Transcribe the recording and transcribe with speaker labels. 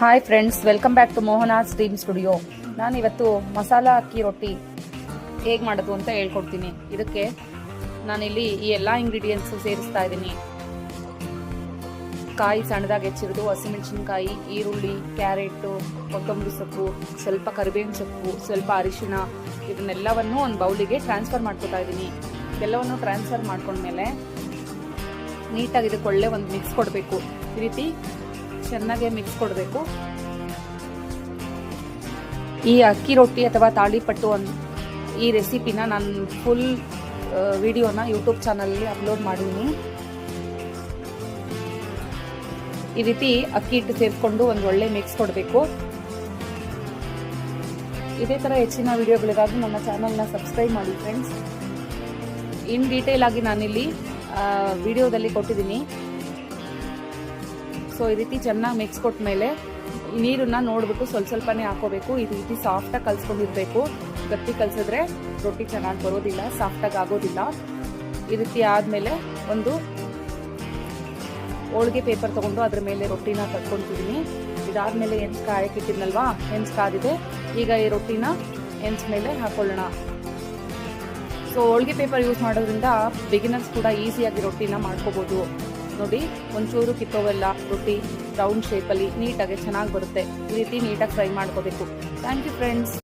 Speaker 1: Hi friends, welcome back to Mohana's dream studio. ನಾನು ಇವತ್ತು ಮಸಾಲಾ ಅಕ್ಕಿ ರೊಟ್ಟಿ ಹೇಗೆ ಮಾಡೋದು ಅಂತ ಹೇಳ್ಕೊಡ್ತೀನಿ. ಇದಕ್ಕೆ ನಾನಿಲ್ಲಿ ಈ ಎಲ್ಲ ಇಂಗ್ರೀಡಿಯೆಂಟ್ಸು ಸೇರಿಸ್ತಾ ಇದ್ದೀನಿ. ಕಾಯಿ ಸಣ್ಣದಾಗಿ ಹೆಚ್ಚಿರೋದು, ಹಸಿಮೆಣಸಿನ್ಕಾಯಿ, ಈರುಳ್ಳಿ, ಕ್ಯಾರೆಟು, ಕೊತ್ತಂಬರಿ ಸೊಪ್ಪು, ಸ್ವಲ್ಪ ಕರಿಬೇವಿನ ಸೊಪ್ಪು, ಸ್ವಲ್ಪ ಅರಿಶಿಣ, ಇದನ್ನೆಲ್ಲವನ್ನು ಒಂದು ಬೌಲಿಗೆ ಟ್ರಾನ್ಸ್ಫರ್ ಮಾಡ್ಕೊತಾ ಇದ್ದೀನಿ. ಎಲ್ಲವನ್ನು ಟ್ರಾನ್ಸ್ಫರ್ ಮಾಡ್ಕೊಂಡ್ಮೇಲೆ ನೀಟಾಗಿ ಇದಕ್ಕೆ ಒಳ್ಳೆ ಒಂದು ಮಿಕ್ಸ್ ಕೊಡಬೇಕು. ಈ ರೀತಿ ಚೆನ್ನಾಗಿ ಮಿಕ್ಸ್ ಕೊಡಬೇಕು. ಈ ಅಕ್ಕಿ ರೊಟ್ಟಿ ಅಥವಾ ತಾಳಿಪಟ್ಟು ಈ ರೆಸಿಪಿನ ನಾನು ಫುಲ್ ವಿಡಿಯೋನ ಯೂಟ್ಯೂಬ್ ಚಾನಲಲ್ಲಿ ಅಪ್ಲೋಡ್ ಮಾಡಿದ್ದೀನಿ. ಈ ರೀತಿ ಅಕ್ಕಿ ಹಿಟ್ಟು ಸೇರಿಸ್ಕೊಂಡು ಒಂದು ಒಳ್ಳೆ ಮಿಕ್ಸ್ ಕೊಡಬೇಕು. ಇದೇ ಥರ ಹೆಚ್ಚಿನ ವಿಡಿಯೋಗಳಿಗಾಗಿ ನನ್ನ ಚಾನಲ್ನ ಸಬ್ಸ್ಕ್ರೈಬ್ ಮಾಡಿ ಫ್ರೆಂಡ್ಸ್. ಇನ್ ಡೀಟೇಲ್ ಆಗಿ ನಾನಿಲ್ಲಿ ವಿಡಿಯೋದಲ್ಲಿ ಕೊಟ್ಟಿದ್ದೀನಿ. ಸೊ ಈ ರೀತಿ ಚೆನ್ನಾಗಿ ಮಿಕ್ಸ್ ಕೊಟ್ಟ ಮೇಲೆ ನೀರನ್ನ ನೋಡ್ಬಿಟ್ಟು ಸ್ವಲ್ಪನೇ ಹಾಕೋಬೇಕು. ಈ ರೀತಿ ಸಾಫ್ಟಾಗಿ ಕಲ್ಸ್ಕೊಂಡಿರ್ಬೇಕು. ಗಟ್ಟಿ ಕಲ್ಸಿದ್ರೆ ರೊಟ್ಟಿ ಚೆನ್ನಾಗಿ ಬರೋದಿಲ್ಲ, ಸಾಫ್ಟಾಗಿ ಆಗೋದಿಲ್ಲ. ಈ ರೀತಿ ಆದಮೇಲೆ ಒಂದು ಹೋಳಿಗೆ ಪೇಪರ್ ತಗೊಂಡು ಅದ್ರ ಮೇಲೆ ರೊಟ್ಟಿನ ತಟ್ಕೊತಿದ್ದೀನಿ. ಇದಾದ್ಮೇಲೆ ಹೆಂಚು ಕಾಯಕ್ಕಿಟ್ಟಿದ್ನಲ್ವಾ, ಹೆಂಚು ಕಾದಿದೆ. ಈಗ ಈ ರೊಟ್ಟಿನ ಹೆಂಚು ಮೇಲೆ ಹಾಕೊಳ್ಳೋಣ. ಸೊ ಹೋಳಿಗೆ ಪೇಪರ್ ಯೂಸ್ ಮಾಡೋದ್ರಿಂದ ಬಿಗಿನರ್ಸ್ ಕೂಡ ಈಸಿಯಾಗಿ ರೊಟ್ಟಿನ ಮಾಡ್ಕೋಬಹುದು. ನೋಡಿ, ಒಂಚೂರು ಕಿತ್ತೋವೆಲ್ಲ ರೊಟ್ಟಿ ರೌಂಡ್ ಶೇಪಲ್ಲಿ ನೀಟಾಗಿ ಚೆನ್ನಾಗಿ ಬರುತ್ತೆ. ಈ ರೀತಿ ನೀಟಾಗಿ ಫ್ರೈ ಮಾಡ್ಕೋಬೇಕು. Thank you friends.